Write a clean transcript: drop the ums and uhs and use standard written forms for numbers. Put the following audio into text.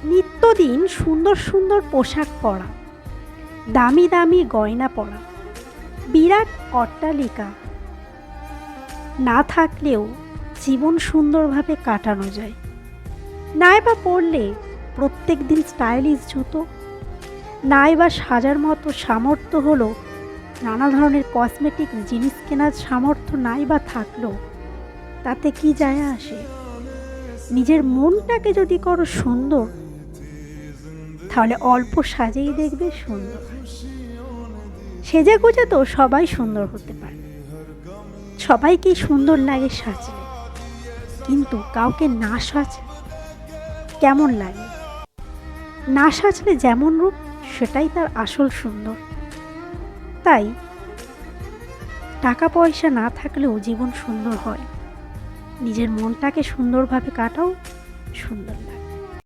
নিত্যদিন সুন্দর সুন্দর পোশাক পরা, দামি দামি গয়না পরা, বিরাট অট্টালিকা না থাকলেও জীবন সুন্দরভাবে কাটানো যায়। নাইবা পরলে প্রত্যেক দিন স্টাইলিশ জুতো, নাইবা সাজার মতো সামর্থ্য হলো, নানা ধরনের কসমেটিক জিনিস কেনার সামর্থ্য নাইবা থাকলো, তাতে কি যায় আসে? নিজের মনটাকে যদি করো সুন্দর, তাহলে অল্প সাজেই দেখবে সুন্দর। সেজে গুজে তো সবাই সুন্দর হতে পারে, সবাইকেই সুন্দর লাগে সাজলে, কিন্তু কাউকে না সাজলে কেমন লাগে? না সাজলে যেমন রূপ, সেটাই তার আসল সুন্দর। তাই টাকা পয়সা না থাকলেও জীবন সুন্দর হয়। নিজের মনটাকে সুন্দরভাবে কাটাও, সুন্দর লাগে।